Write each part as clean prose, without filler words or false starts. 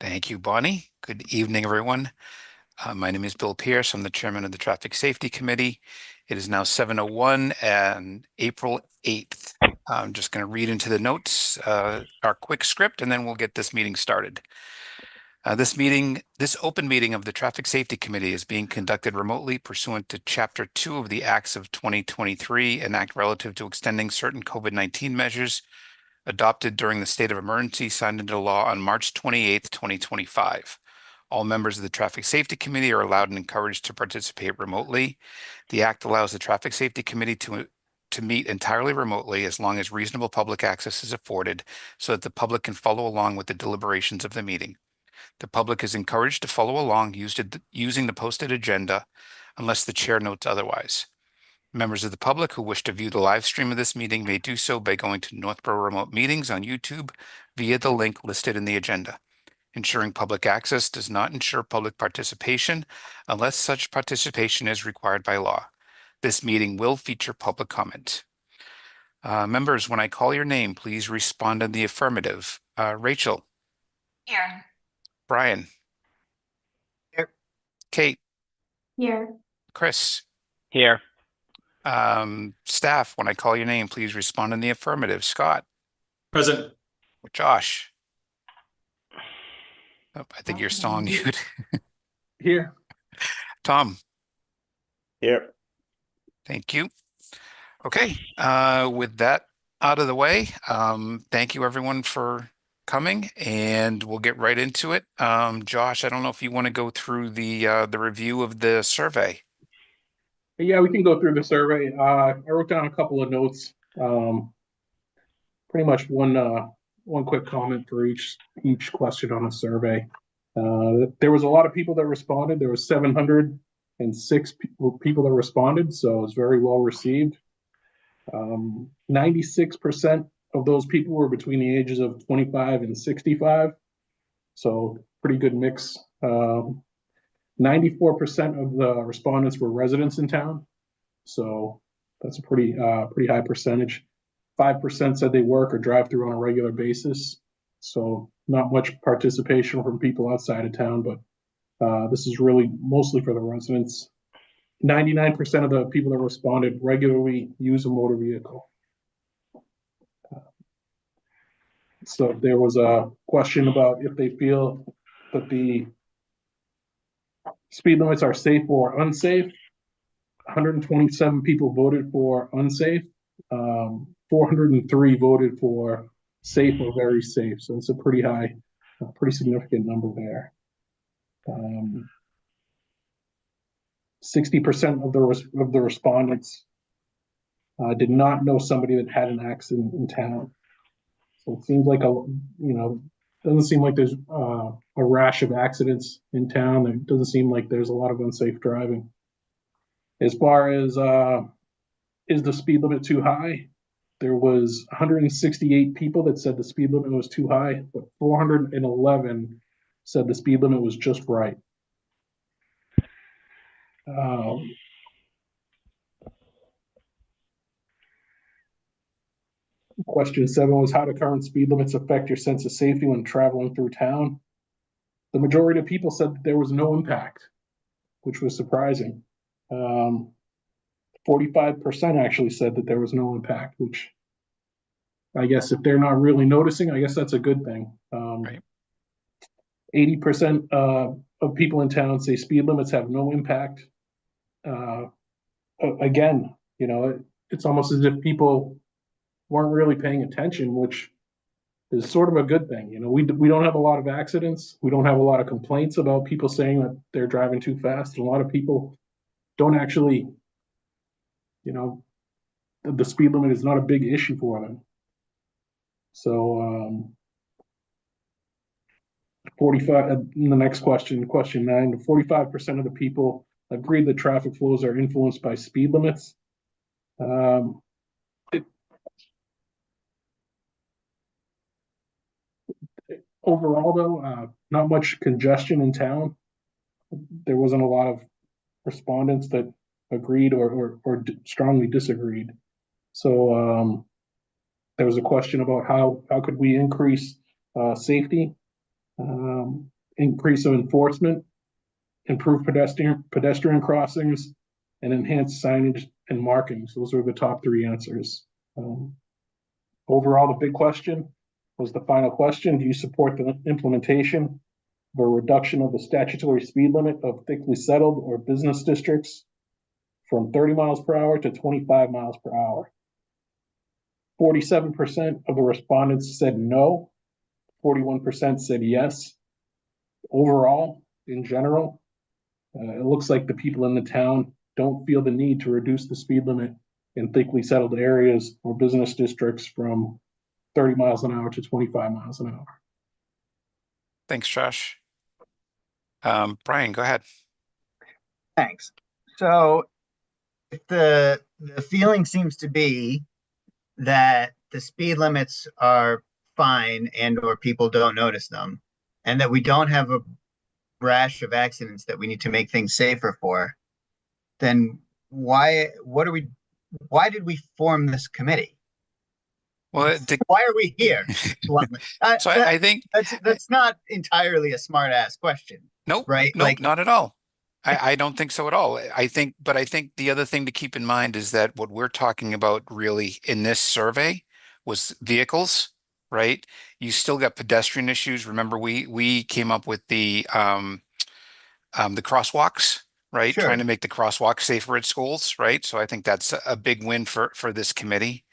Thank you, Bonnie. Good evening, everyone. My name is Bill Pierce. I'm the chairman of the Traffic Safety Committee. It is now 7:01 and April 8th. I'm just going to read into the notes our quick script, and then we'll get this meeting started. This open meeting of the Traffic Safety Committee is being conducted remotely pursuant to Chapter 2 of the Acts of 2023, an act relative to extending certain COVID-19 measures adopted during the state of emergency signed into law on March 28th, 2025. All members of the Traffic Safety Committee are allowed and encouraged to participate remotely. The act allows the Traffic Safety Committee to meet entirely remotely as long as reasonable public access is afforded so that the public can follow along with the deliberations of the meeting. The public is encouraged to follow along using the posted agenda unless the chair notes otherwise. Members of the public who wish to view the live stream of this meeting may do so by going to Northborough Remote Meetings on YouTube via the link listed in the agenda. Ensuring public access does not ensure public participation unless such participation is required by law. This meeting will feature public comment. Members, when I call your name, please respond in the affirmative. Rachel. Here. Brian. Here. Kate. Here. Chris. Here. Staff, when I call your name, please respond in the affirmative. Scott. Present. Josh. Oh, I think you're still on mute. Here. Tom. Here. Thank you. Okay, with that out of the way, thank you everyone for coming, and we'll get right into it. Josh, I don't know if you want to go through the review of the survey. Yeah, we can go through the survey. I wrote down a couple of notes. Pretty much one quick comment for each question on the survey. There was a lot of people that responded. There was 706 people that responded, so it's very well received. 96% of those people were between the ages of 25 and 65, so pretty good mix. 94% of the respondents were residents in town, so that's a pretty high percentage. 5% said they work or drive through on a regular basis, so not much participation from people outside of town, but this is really mostly for the residents. 99% of the people that responded regularly use a motor vehicle. So there was a question about if they feel that the speed limits are safe or unsafe. 127 people voted for unsafe. 403 voted for safe or very safe. So it's a pretty significant number there. 60% of the respondents did not know somebody that had an accident in town. So it seems like doesn't seem like there's a rash of accidents in town. It doesn't seem like there's a lot of unsafe driving. As far as is the speed limit too high? There was 168 people that said the speed limit was too high, but 411 said the speed limit was just right. Question 7 was, how do current speed limits affect your sense of safety when traveling through town? The majority of people said that there was no impact, which was surprising. 45% actually said that there was no impact, which I guess if they're not really noticing, I guess that's a good thing. Right. 80% of people in town say speed limits have no impact. Again, it's almost as if people weren't really paying attention, which is sort of a good thing. We don't have a lot of accidents. We don't have a lot of complaints about people saying that they're driving too fast. And a lot of people don't actually, the speed limit is not a big issue for them. So 45, the next question 9, 45% of the people agreed that traffic flows are influenced by speed limits. Overall, though, not much congestion in town. There wasn't a lot of respondents that agreed or strongly disagreed. So there was a question about how could we increase safety. increase of enforcement, improve pedestrian crossings, and enhance signage and markings. Those are the top three answers. Overall, the big question was the final question. Do you support the implementation of a reduction of the statutory speed limit of thickly settled or business districts from 30 miles per hour to 25 miles per hour? 47% of the respondents said no. 41% said yes. Overall, in general, it looks like the people in the town don't feel the need to reduce the speed limit in thickly settled areas or business districts from 30 miles an hour to 25 miles an hour. Thanks, Josh. Brian, go ahead. Thanks. So if the feeling seems to be that the speed limits are fine and or people don't notice them, and that we don't have a rash of accidents that we need to make things safer for, then why did we form this committee? Well, Why are we here? Bluntly. so I think That's not entirely a smart ass question. nope, Right? nope, Like, not at all. I don't think so at all. I think the other thing to keep in mind is that what we're talking about really in this survey was vehicles, right? You still got pedestrian issues. Remember, we came up with the crosswalks, right? Sure. Trying to make the crosswalks safer at schools, right? So I think that's a big win for this committee.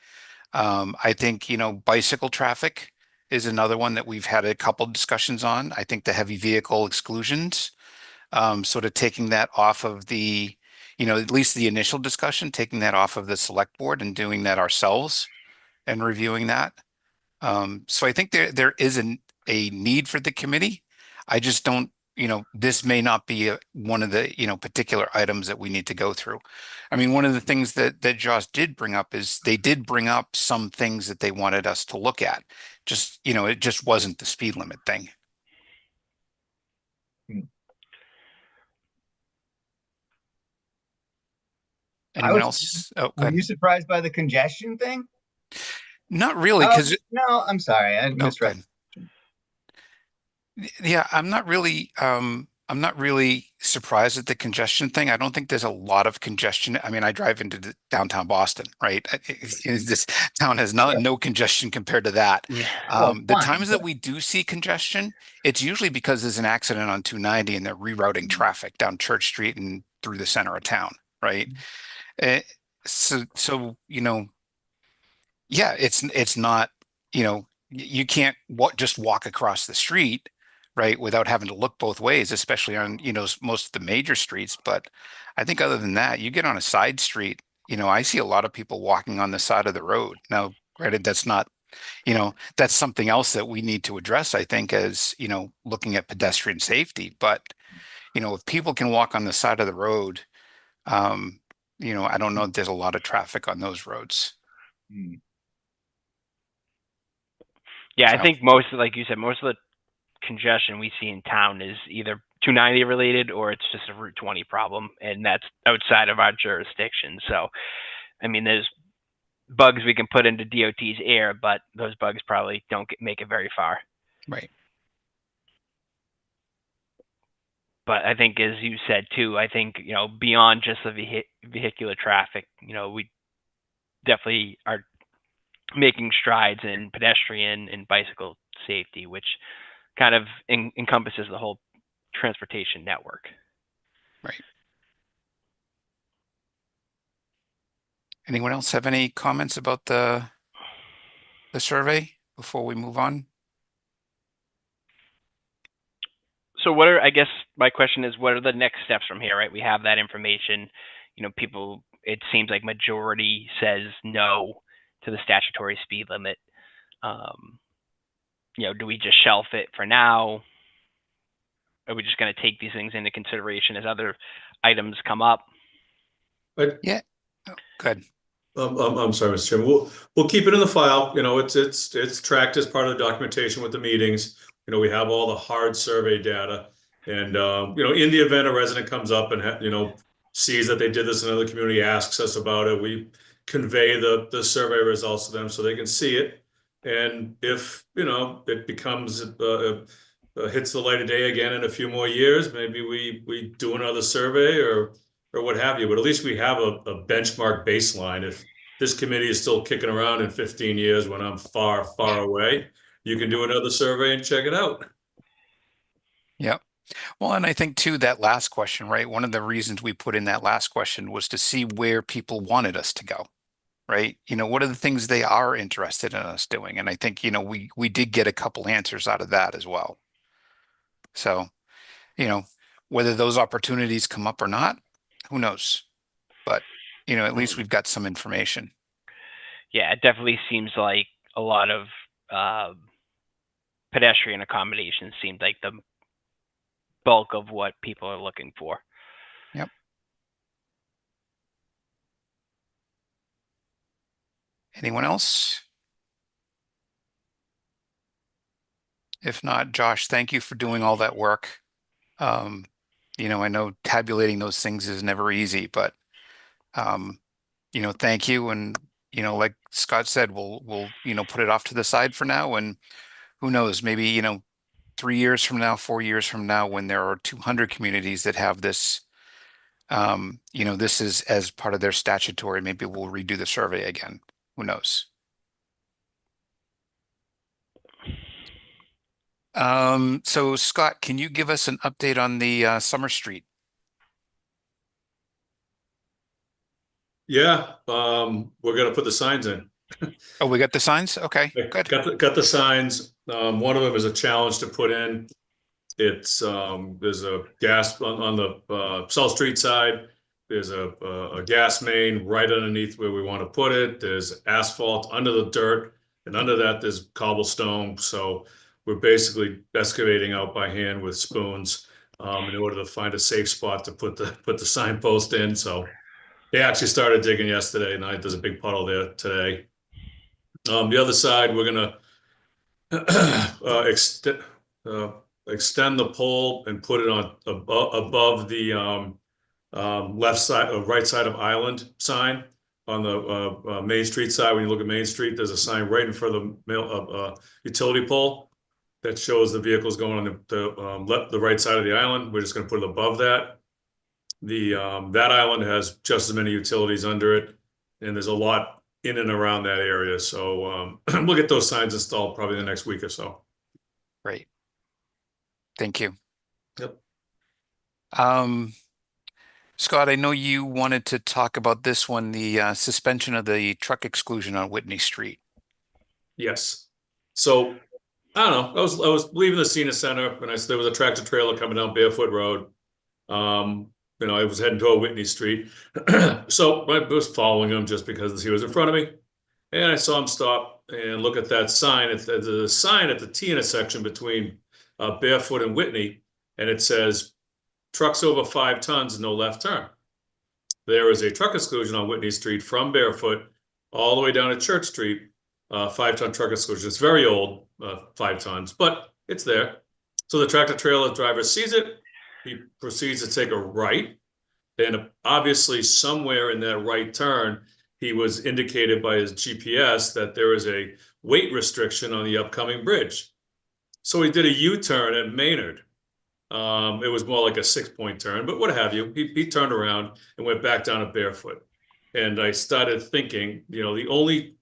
I think, bicycle traffic is another one that we've had a couple discussions on. I think the heavy vehicle exclusions, sort of taking that off of the, at least the initial discussion, taking that off of the select board and doing that ourselves and reviewing that. So I think there is a need for the committee. I just don't, this may not be one of the, particular items that we need to go through. I mean, one of the things that Josh did bring up is they did bring up some things that they wanted us to look at. Just, it just wasn't the speed limit thing. Anyone else? Oh, go were ahead. you surprised by the congestion thing? Not really, because No, I'm sorry, I misread. yeah, I'm not really surprised at the congestion thing. I don't think there's a lot of congestion. I mean, I drive into downtown Boston, right? This town has no congestion compared to that. Yeah. The times that we do see congestion, it's usually because there's an accident on 290 and they're rerouting traffic down Church Street and through the center of town, right? Uh, so yeah, it's not, you can't just walk across the street, right, without having to look both ways, especially on, most of the major streets. But I think other than that, you get on a side street, I see a lot of people walking on the side of the road. Now, granted, that's not, that's something else that we need to address, I think, as, looking at pedestrian safety. But, if people can walk on the side of the road, I don't know if there's a lot of traffic on those roads. Yeah, So- I think like you said, most of the congestion we see in town is either 290 related or it's just a Route 20 problem, and that's outside of our jurisdiction. So, I mean, there's bugs we can put into DOT's air, but those bugs probably don't make it very far. Right. But I think, as you said too, I think, beyond just the vehicular traffic, we definitely are making strides in pedestrian and bicycle safety, which kind of encompasses the whole transportation network. Right. Anyone else have any comments about the survey before we move on? So I guess my question is, what are the next steps from here, right? We have that information, people, it seems like majority says no to the statutory speed limit. Do we just shelf it for now? Are we just going to take these things into consideration as other items come up? But Yeah. Oh, good. I'm sorry, Mr. Chairman. We'll keep it in the file. It's tracked as part of the documentation with the meetings. We have all the hard survey data, and in the event a resident comes up and sees that they did this in another community, asks us about it, we convey the survey results to them so they can see it. And if it becomes hits the light of day again in a few more years, maybe we do another survey or what have you. But at least we have a benchmark baseline. If this committee is still kicking around in 15 years when I'm far, far away, you can do another survey and check it out. Yep. Well, and I think too, that last question, right? One of the reasons we put in that last question was to see where people wanted us to go, right? What are the things they are interested in us doing? And I think, we did get a couple answers out of that as well. So, you know, whether those opportunities come up or not, who knows? But, at least we've got some information. Yeah, it definitely seems like a lot of pedestrian accommodations seemed like the bulk of what people are looking for. Yep. Anyone else? If not, Josh, thank you for doing all that work. I know tabulating those things is never easy, but thank you. And, like Scott said, we'll put it off to the side for now. And who knows, maybe, 3 years from now, 4 years from now, when there are 200 communities that have this, this is as part of their statutory, maybe we'll redo the survey again. Who knows? So Scott, can you give us an update on the Summer Street? Yeah, we're gonna put the signs in. Oh, we got the signs? Okay, good. Got the signs. One of them is a challenge to put in. It's there's a gas on the South Street side. There's a gas main right underneath where we want to put it. There's asphalt under the dirt, and under that there's cobblestone. So we're basically excavating out by hand with spoons in order to find a safe spot to put the signpost in. So they actually started digging yesterday night. There's a big puddle there today. The other side, we're gonna extend the pole and put it on above the left side or right side of Island sign on the Main Street side. When you look at Main Street, there's a sign right in front of the utility pole that shows the vehicles going on the right side of the island. We're just going to put it above that. That island has just as many utilities under it, and there's a lot in and around that area. So we'll get those signs installed probably the next week or so. Great. Thank you. Yep. Scott, I know you wanted to talk about this one, the suspension of the truck exclusion on Whitney Street. Yes. So I don't know. I was leaving the senior center and there was a tractor trailer coming down Barefoot Road. I was heading toward Whitney Street. So I was following him just because he was in front of me. And I saw him stop and look at that sign. There's a sign at the T intersection between Barefoot and Whitney, and it says, trucks over 5 tons, no left turn. There is a truck exclusion on Whitney Street from Barefoot all the way down to Church Street, 5-ton truck exclusion. It's very old, 5 tons, but it's there. So the tractor trailer driver sees it. He proceeds to take a right. And obviously somewhere in that right turn, he was indicated by his GPS that there is a weight restriction on the upcoming bridge. So he did a U-turn at Maynard. It was more like a 6-point turn, but what have you. He turned around and went back down to Barefoot. And I started thinking, the only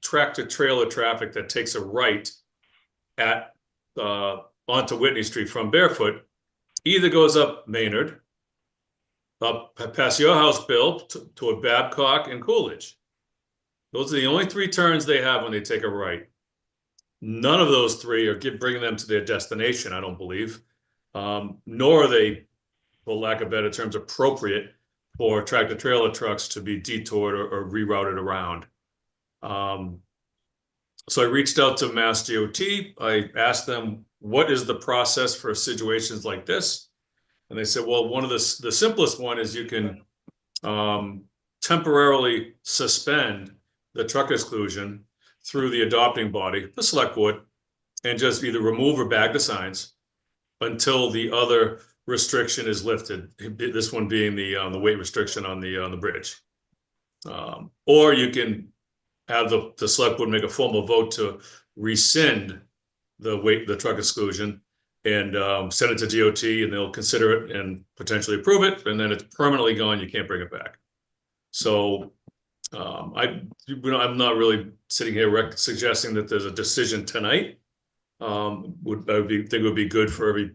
tractor trailer traffic that takes a right at onto Whitney Street from Barefoot either goes up Maynard, up past your house, Bill, toward Babcock and Coolidge. Those are the only 3 turns they have when they take a right. None of those 3 are bringing them to their destination, I don't believe. Nor are they, for lack of better terms, appropriate for tractor trailer trucks to be detoured or rerouted around. So I reached out to Mass DOT. I asked them, what is the process for situations like this? And they said, well, one of the simplest one is you can temporarily suspend the truck exclusion through the adopting body, the select board, and just either remove or bag the signs until the other restriction is lifted. This one being the weight restriction on the bridge. Or you can have the select board make a formal vote to rescind the truck exclusion, and send it to DOT, and they'll consider it and potentially approve it, and then it's permanently gone. You can't bring it back. So I'm not really sitting here suggesting that there's a decision tonight. I think it would be good for every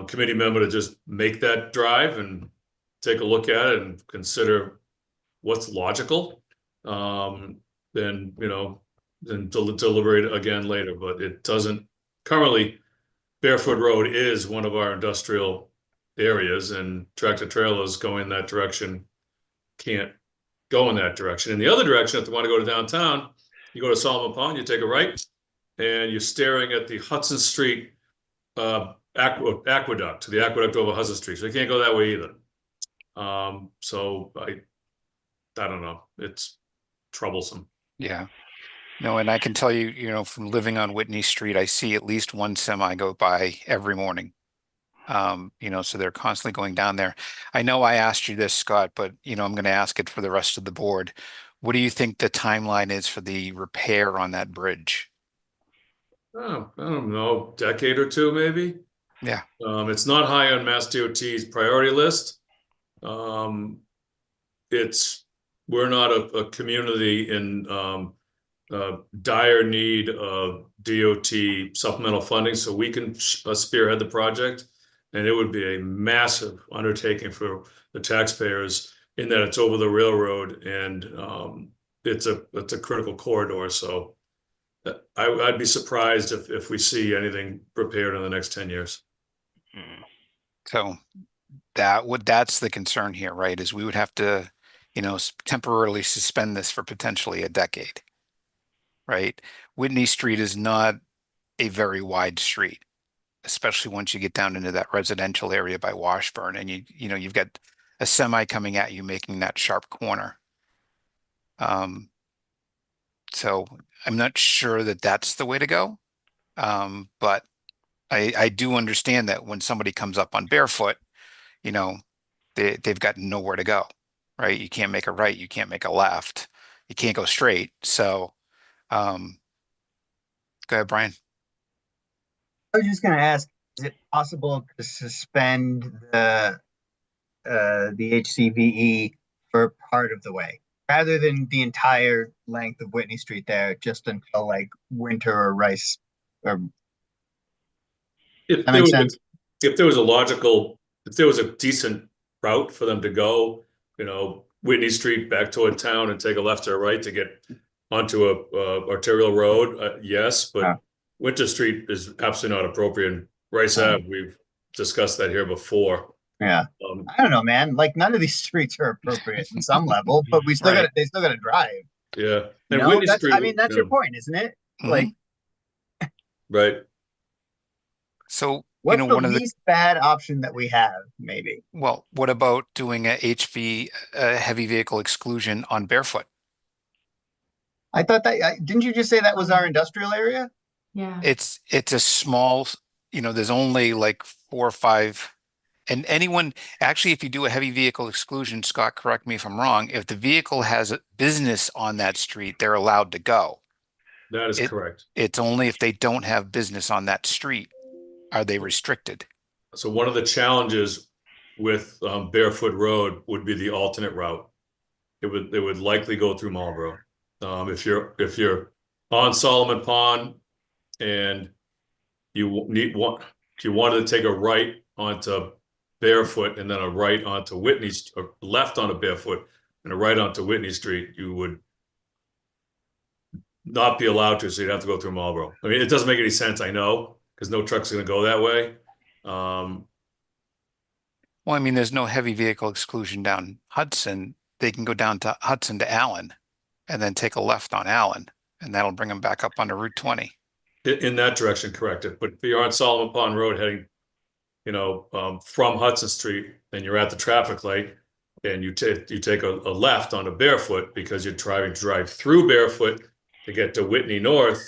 committee member to just make that drive and take a look at it and consider what's logical. Then deliberate again later. But it doesn't currently. Barefoot Road is one of our industrial areas, and tractor trailers going that direction can't go in that direction. In the other direction, if they want to go to downtown, you go to Solomon Pond, you take a right, and you're staring at the Hudson Street aqueduct, the aqueduct over Hudson Street. So you can't go that way either. So I don't know. It's troublesome. Yeah. No, and I can tell you, from living on Whitney Street, I see at least one semi go by every morning. So they're constantly going down there. I know I asked you this, Scott, but I'm going to ask it for the rest of the board. What do you think the timeline is for the repair on that bridge? Oh, I don't know, decade or two, maybe. Yeah. It's not high on Mass DOT's priority list. We're not a community in dire need of DOT supplemental funding, so we can spearhead the project, and it would be a massive undertaking for the taxpayers in that it's over the railroad, and it's a critical corridor. So I'd be surprised if we see anything prepared in the next 10 years. So that's the concern here, right? Is we would have to, temporarily suspend this for potentially a decade, right? Whitney Street is not a very wide street, especially once you get down into that residential area by Washburn, and you've got a semi coming at you making that sharp corner. So I'm not sure that that's the way to go. But I do understand that when somebody comes up on Barefoot, they've got nowhere to go, right? You can't make a right, you can't make a left, you can't go straight. So, go ahead, Brian. I was just going to ask, is it possible to suspend the HCVE for part of the way rather than the entire length of Whitney Street there, just until like Winter or Rice? Or If that there makes was sense. if there was a decent route for them to go, Whitney Street back toward town and take a left or a right to get onto a arterial road, yes, but Yeah. Winter Street is absolutely not appropriate. And Rice Ave, we've discussed that here before. Yeah. I don't know, man. Like none of these streets are appropriate in some level, but they still got to drive. Yeah. You And know, Whitney that's Street, your point, isn't it? Mhm. Like, right. So, what's the one of the least bad option that we have, maybe? well, what about doing a heavy vehicle exclusion on Barefoot? I thought didn't you just say that was our industrial area? Yeah. It's a small, there's only like 4 or 5. And actually, if you do a heavy vehicle exclusion, Scott, correct me if I'm wrong, if the vehicle has a business on that street, they're allowed to go. That is correct. It's only if they don't have business on that street are they restricted. So one of the challenges with Barefoot Road would be the alternate route. It would likely go through Marlboro. If you're on Solomon Pond and you wanted to take a right onto Barefoot and then a right onto Whitney, or left onto Barefoot and a right onto Whitney Street, you would not be allowed to, so you'd have to go through Marlboro. I mean, it doesn't make any sense, I know, because no truck's going to go that way. Well, I mean, there's no heavy vehicle exclusion down Hudson. They can go down to Hudson to Allen and then take a left on Allen, and that'll bring them back up onto Route 20. In that direction, correct it. But if you're on Solomon Pond Road heading, from Hudson Street, and you're at the traffic light, and you take a left onto Barefoot because you're trying to drive through Barefoot to get to Whitney North.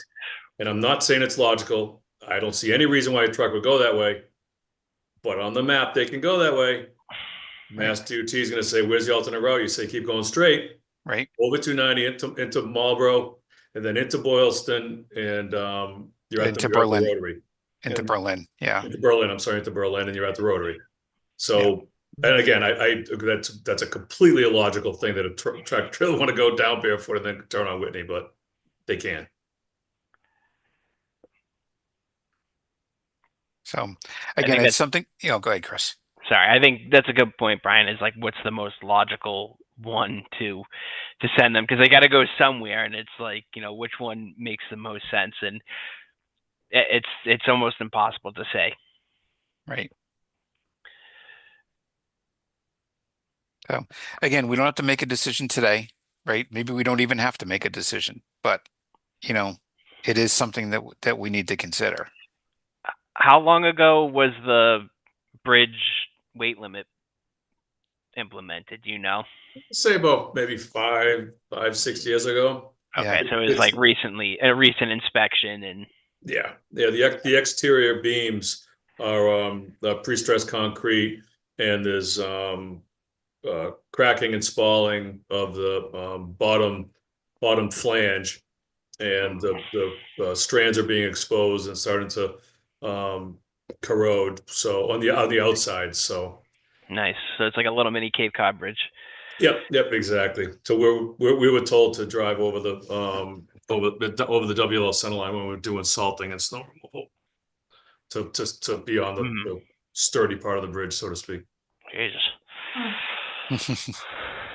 And I'm not saying it's logical. I don't see any reason why a truck would go that way. But on the map, they can go that way. Mass DOT is going to say, "Where's the alternate route?" You say, "Keep going straight, Right. over 290 into Marlboro, and then into Boylston, and you're at Into the Berlin. Rotary." into And- Berlin. Yeah. Into Berlin, I'm sorry, into Berlin, and you're at the Rotary. So, and again, that's a completely illogical thing that a tractor trailer want to go down barefoot and then turn on Whitney, but they can. So think again, it's that's- something, go ahead, Chris. Sorry, I think that's a good point, Brian. Is like, what's the most logical one to send them? Because they got to go somewhere, and it's like, which one makes the most sense, and it's almost impossible to say. Right. So again, we don't have to make a decision today, right? Maybe we don't even have to make a decision, but it is something that we need to consider. How long ago was the bridge weight limit implemented? Do you know? Say about maybe 6 years ago. Okay, Yeah. so it was like recently, a recent inspection, and Yeah. The exterior beams are pre-stressed concrete, and there's cracking and spalling of the bottom flange, and the strands are being exposed and starting to corrode. So on the outside. So nice. So it's like a little mini Cape Cod bridge. yep, exactly. So we were told to drive over the WL center line when we were doing salting and snow removal to be on the sturdy part of the bridge, so to speak. Jesus.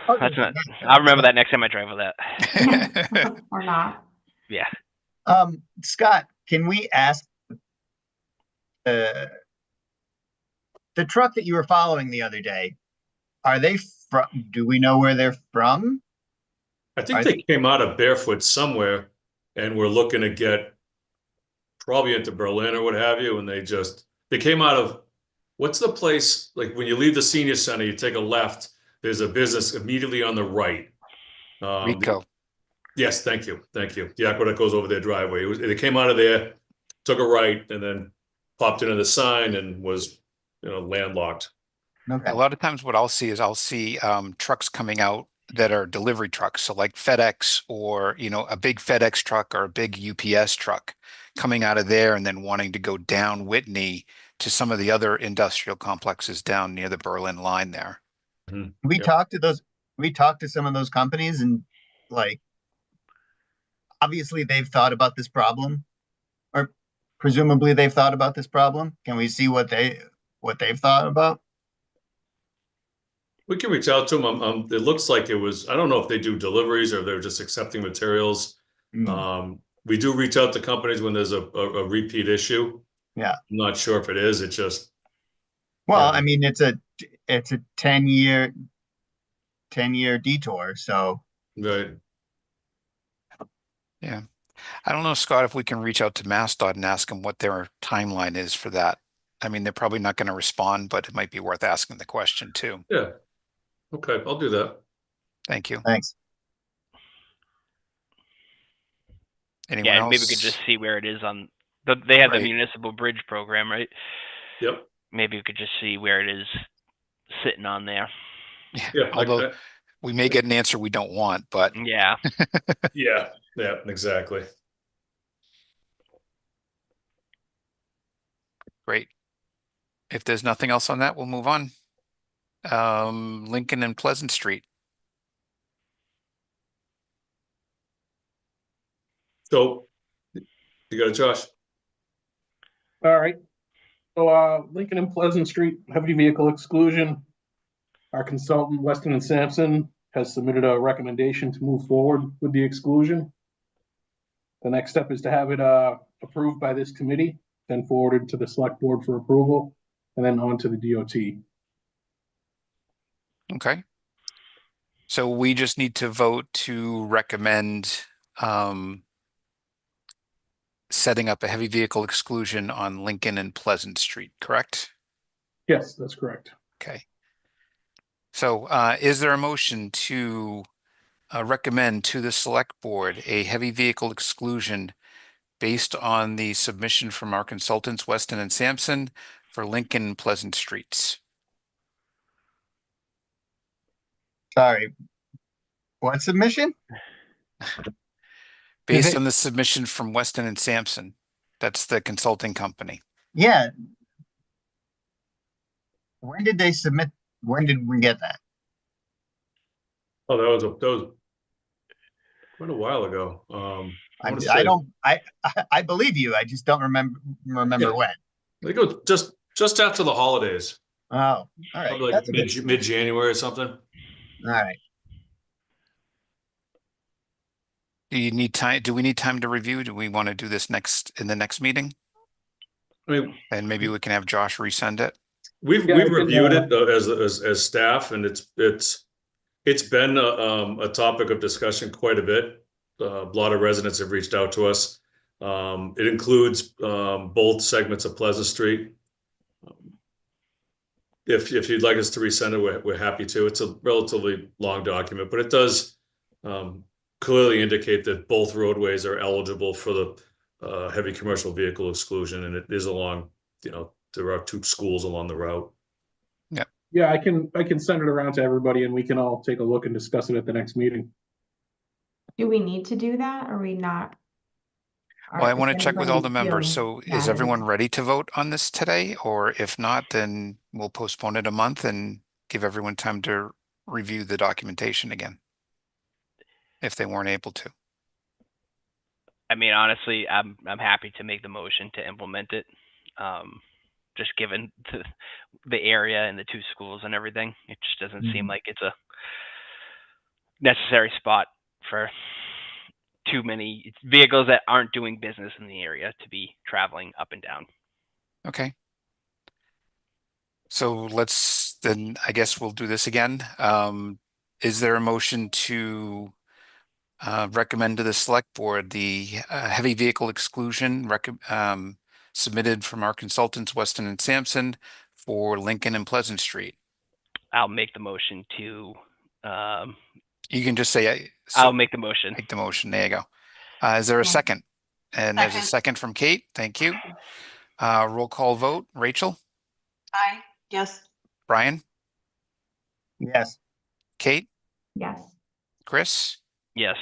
Other That's than not. that, I'll remember that next time I drive with that. Or not. Yeah. Scott, can we ask the truck that you were following the other day? Are they from? Do we know where they're from? I think they came out of Barefoot somewhere, and we're looking to get probably into Berlin or what have you. And they came out of, what's the place, like when you leave the senior center, you take a left, there's a business immediately on the right. Rico. Yes, thank you. The aqua that goes over their driveway. They came out of there, took a right, and then popped into the sign and was, landlocked. Okay. A lot of times what I'll see trucks coming out that are delivery trucks. So like FedEx or, a big FedEx truck or a big UPS truck coming out of there and then wanting to go down Whitney to some of the other industrial complexes down near the Berlin line there. We Yep. talked to some of those companies, and like, obviously they've thought about this problem, or presumably they've thought about this problem. Can we see what they've thought about? We can reach out to them. It looks like it was, I don't know if they do deliveries or if they're just accepting materials. We do reach out to companies when there's a repeat issue. Yeah. I'm not sure if it is. It just, Well, yeah. I mean, it's a 10-year detour, so Right. Yeah. I don't know, Scott, if we can reach out to MassDOT and ask them what their timeline is for that. I mean, they're probably not going to respond, but it might be worth asking the question too. Yeah. Okay, I'll do that. Thank you. thanks. Anyone Yeah, else? maybe we could just see where it is on. They have the Right. municipal bridge program, right? Yep. Maybe we could just see where it is sitting on there. Yeah. Although we may get an answer we don't want, but Yeah. Yeah, exactly. great. If there's nothing else on that, we'll move on. Lincoln and Pleasant Street. So you got it, Josh? All right. So, Lincoln and Pleasant Street, heavy vehicle exclusion. Our consultant, Weston and Sampson, has submitted a recommendation to move forward with the exclusion. The next step is to have it approved by this committee, then forwarded to the select board for approval, and then on to the DOT. Okay. So we just need to vote to recommend setting up a heavy vehicle exclusion on Lincoln and Pleasant Street, correct? Yes, that's correct. Okay. So is there a motion to recommend to the select board a heavy vehicle exclusion based on the submission from our consultants, Weston and Sampson, for Lincoln and Pleasant Streets? Sorry. What submission? Based on the submission from Weston and Sampson, that's the consulting company. Yeah. When did they submit? When did we get that? Oh, that was quite a while ago. I want to I say, don't, I believe you. I just don't remember yeah, when. they go just after the holidays, Oh, all right. probably like That's a good. mid January or something. All right. Do you need time? Do we need time to review? Do we want to do this in the next meeting? I mean, And maybe we can have Josh resend it. Yeah, we've I can, reviewed it as staff, and it's been a topic of discussion quite a bit. A lot of residents have reached out to us. It includes both segments of Pleasant Street. If you'd like us to resend it, we're happy to. It's a relatively long document, but it does clearly indicate that both roadways are eligible for the heavy commercial vehicle exclusion, and it is along, there are 2 schools along the route. yeah, I can send it around to everybody and we can all take a look and discuss it at the next meeting. Do we need to do that? Or are we not? Well, I Is want to check with all the anybody members. feeling So is that everyone ready to vote on this today? Or if not, then we'll postpone it a month and give everyone time to review the documentation again, if they weren't able to. I mean, honestly, I'm happy to make the motion to implement it. Just given the area and the 2 schools and everything, it just doesn't seem like it's a necessary spot for too many vehicles that aren't doing business in the area to be traveling up and down. Okay. So then I guess we'll do this again. Is there a motion to recommend to the select board the heavy vehicle exclusion submitted from our consultants, Weston and Sampson, for Lincoln and Pleasant Street? I'll make the motion to. You can just say, I'll make the motion. make the motion. There you go. Is there a second? And there's a second from Kate. Thank you. Roll call vote. Rachel? Aye. Yes. Brian? Yes. Kate? Yes. Chris? Yes.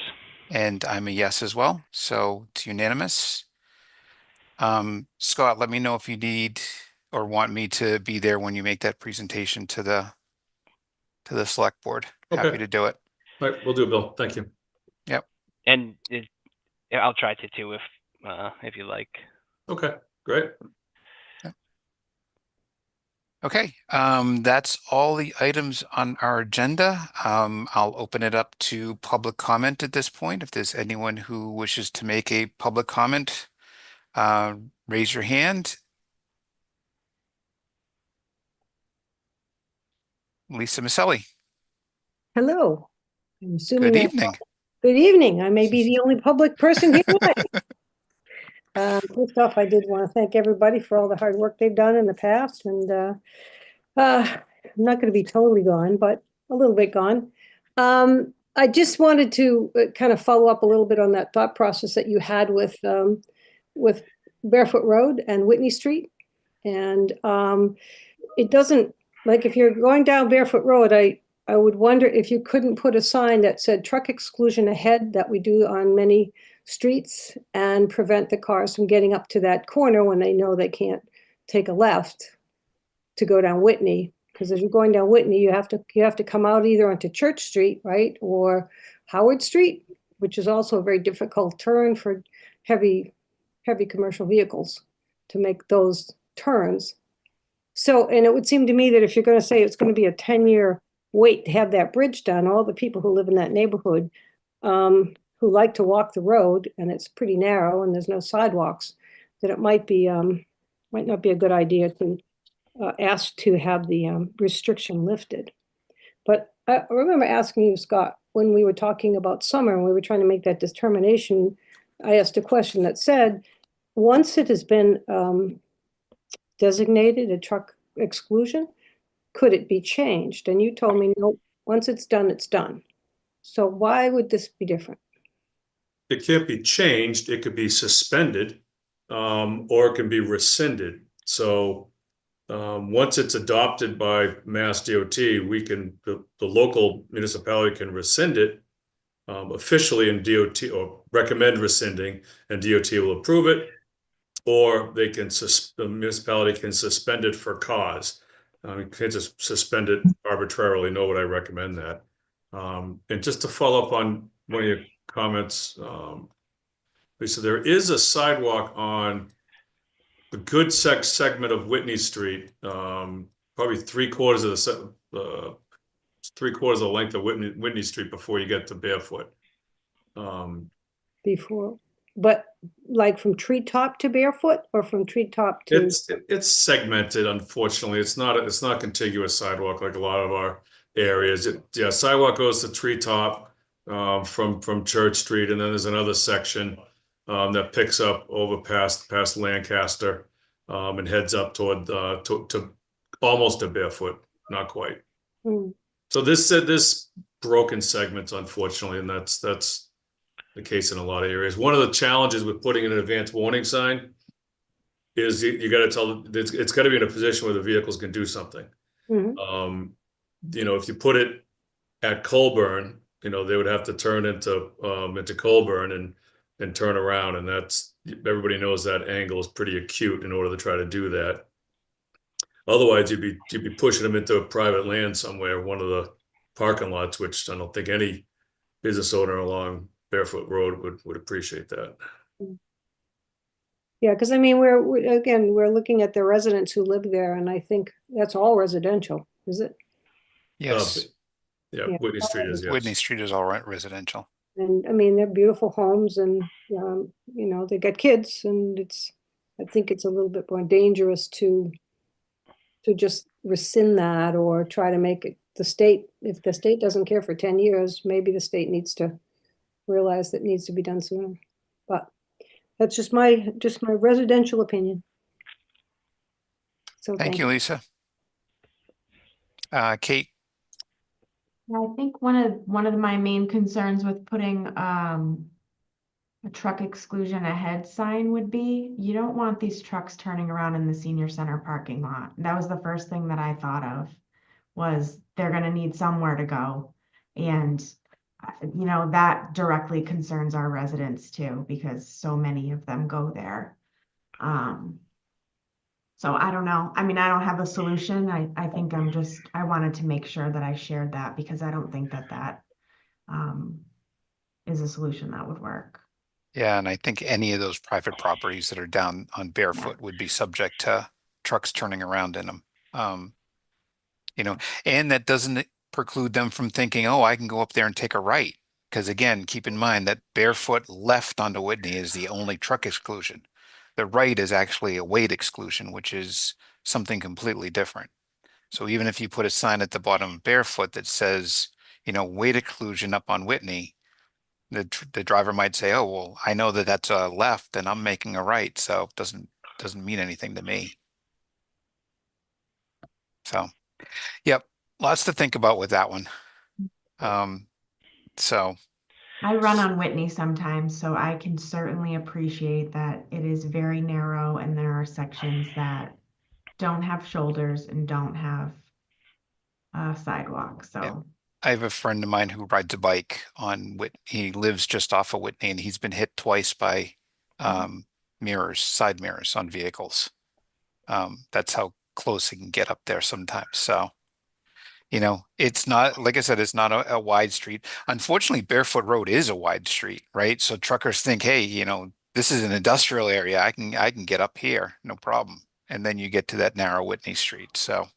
And I'm a yes as well. So it's unanimous. Scott, let me know if you need or want me to be there when you make that presentation to the select board. Happy Okay. to do it. All right, we'll do it, Bill. Thank you. Yep. And I'll try to too if you like. Okay, great. Okay, that's all the items on our agenda. I'll open it up to public comment at this point. If there's anyone who wishes to make a public comment, raise your hand. Lisa Maselli, Hello. I'm assuming good that. evening. Good evening. I may be the only public person here tonight. First off, I did want to thank everybody for all the hard work they've done in the past, and I'm not going to be totally gone, but a little bit gone. I just wanted to kind of follow up a little bit on that thought process that you had with Barefoot Road and Whitney Street, and it doesn't, like, if you're going down Barefoot Road, I would wonder if you couldn't put a sign that said truck exclusion ahead, that we do on many streets, and prevent the cars from getting up to that corner when they know they can't take a left to go down Whitney. Because as you're going down Whitney, you have to come out either onto Church Street, right, or Howard Street, which is also a very difficult turn for heavy commercial vehicles to make those turns. So, and it would seem to me that if you're going to say it's going to be a 10-year wait to have that bridge done, all the people who live in that neighborhood, who like to walk the road, and it's pretty narrow and there's no sidewalks, that it might not be a good idea to ask to have the restriction lifted. But I remember asking you, Scott, when we were talking about summer and we were trying to make that determination, I asked a question that said, once it has been designated a truck exclusion, could it be changed? And you told me, no, once it's done, it's done. So why would this be different? It can't be changed. It could be suspended, or it can be rescinded. So once it's adopted by Mass DOT, the local municipality can rescind it officially, in DOT, or recommend rescinding, and DOT will approve it. or the municipality can suspend it for cause. You can't just suspend it arbitrarily, nor would I recommend that. And just to follow up on one of your comments, Lisa, there is a sidewalk on a good segment of Whitney Street, probably three-quarters of the length of Whitney Street before you get to Barefoot. Before, but like from treetop to Barefoot or from treetop to? It's segmented, unfortunately. It's not contiguous sidewalk like a lot of our areas. Sidewalk goes to Treetop from Church Street, and then there's another section that picks up over past Lancaster and heads up toward to almost to Barefoot, not quite. So this broken segments, unfortunately, and that's the case in a lot of areas. One of the challenges with putting in an advanced warning sign is you got to tell it's got to be in a position where the vehicles can do something. If you put it at Colburn, they would have to turn into Colburn and turn around, and everybody knows that angle is pretty acute in order to try to do that. Otherwise, you'd be pushing them into a private land somewhere, one of the parking lots, which I don't think any business owner along Barefoot Road would appreciate that. Yeah, because I mean, we're looking at the residents who live there, and I think that's all residential, is it? Yes. Yeah, Yeah. Whitney Street is, yes. Whitney Street is all right, residential. And I mean, they're beautiful homes, and they got kids, and I think it's a little bit more dangerous to just rescind that or try to make it if the state doesn't care for 10 years, maybe the state needs to realize that needs to be done sooner. But that's just my residential opinion. So Thank you, Lisa. Kate? I think one of my main concerns with putting a truck exclusion ahead sign would be, you don't want these trucks turning around in the senior center parking lot. That was the first thing that I thought of, was they're gonna need somewhere to go. And that directly concerns our residents too, because so many of them go there. So I don't know. I mean, I don't have a solution. I think I wanted to make sure that I shared that, because I don't think that is a solution that would work. Yeah, and I think any of those private properties that are down on Barefoot would be subject to trucks turning around in them. And that doesn't preclude them from thinking, oh, I can go up there and take a right. Because again, keep in mind that Barefoot left onto Whitney is the only truck exclusion. The right is actually a weight exclusion, which is something completely different. So even if you put a sign at the bottom of Barefoot that says, weight exclusion up on Whitney, the driver might say, oh, well, I know that that's a left and I'm making a right, so it doesn't mean anything to me. So, yep, lots to think about with that one. So I run on Whitney sometimes, so I can certainly appreciate that it is very narrow and there are sections that don't have shoulders and don't have a sidewalk. So yeah. I have a friend of mine who rides a bike on Whitney. He lives just off of Whitney, and he's been hit twice by side mirrors on vehicles. That's how close he can get up there sometimes. So, it's not, like I said, it's not a wide street. Unfortunately, Barefoot Road is a wide street, right? So truckers think, hey, this is an industrial area. I can get up here, no problem. And then you get to that narrow Whitney Street. So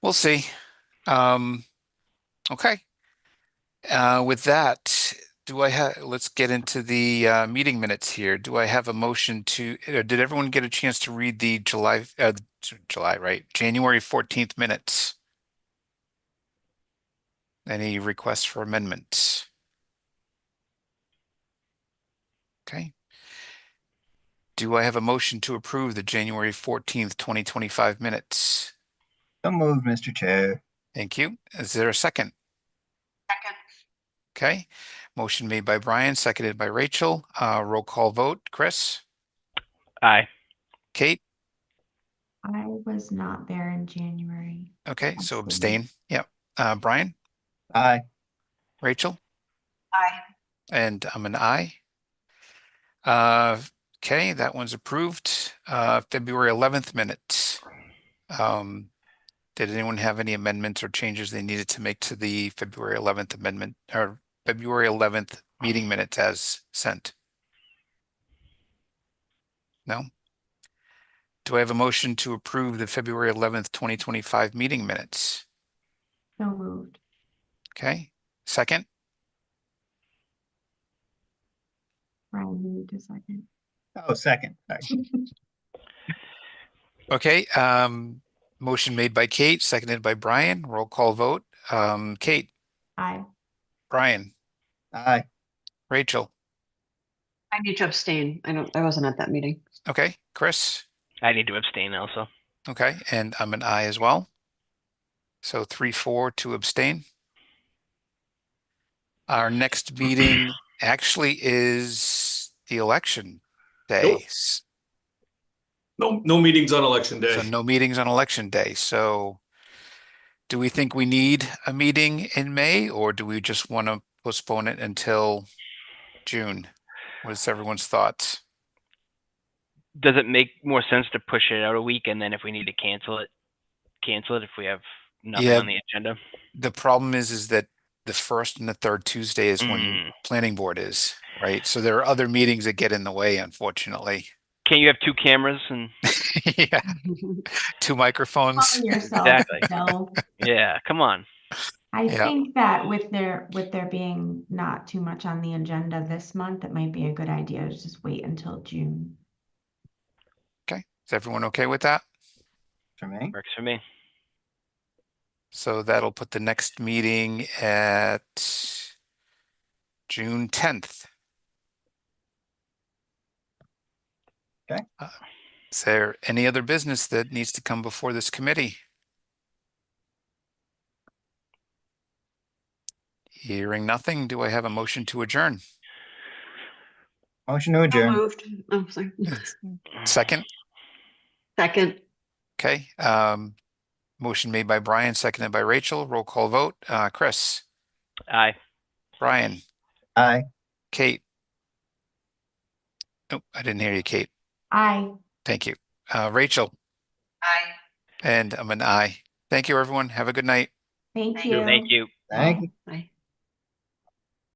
we'll see. Okay. With that, let's get into the meeting minutes here. Do I have a motion did everyone get a chance to read the January 14th minutes? Any requests for amendments? Okay. Do I have a motion to approve the January 14th, 2025 minutes? So moved, Mr. Chair. Thank you. Is there a second? Second. Okay. Motion made by Brian, seconded by Rachel. Roll call vote. Chris? Aye. Kate? I was not there in January. Okay, so abstain. Yep. Brian? Aye. Rachel? Aye. And I'm an aye. Okay, that one's approved. February 11th minutes. Did anyone have any amendments or changes they needed to make to the February 11th amendment or February 11th meeting minutes as sent? No? Do I have a motion to approve the February 11th, 2025 meeting minutes? So moved. Okay, second? Brian, you need a second. Oh, second. Sorry. Okay, motion made by Kate, seconded by Brian. Roll call vote. Kate, Aye. Brian, Aye. Rachel. I need to abstain. I wasn't at that meeting. Okay, Chris. I need to abstain also. Okay, and I'm an aye as well. So 3-4 to abstain. Our next meeting actually is the election day. No meetings on election So day. no meetings on election day. So do we think we need a meeting in May, or do we just want to postpone it until June? What's everyone's thoughts? Does it make more sense to push it out a week, and then if we need to cancel it if we have nothing Yeah. on the agenda? The problem is that the first and the third Tuesday is when Mm. planning board is, right? So there are other meetings that get in the way, unfortunately. Can you have two cameras and Yeah, two microphones. Calling yourself, Exactly. Bill. yeah, come on. I Yeah. think that with there being not too much on the agenda this month, it might be a good idea to just wait until June. Okay, is everyone okay with that? For me. Works for me. So that'll put the next meeting at June 10th. Okay. Is there any other business that needs to come before this committee? Hearing nothing, do I have a motion to adjourn? Motion to So adjourn. moved. Oh, sorry. Second? Second. Okay. Motion made by Brian, seconded by Rachel. Roll call vote. Chris, Aye. Brian, Aye. Kate. Oh, I didn't hear you, Kate. Aye. Thank you. Rachel, Aye. and I'm an aye. Thank you, everyone. Have a good night. Thank Thank you. Thank you. Thank Bye. you. Bye.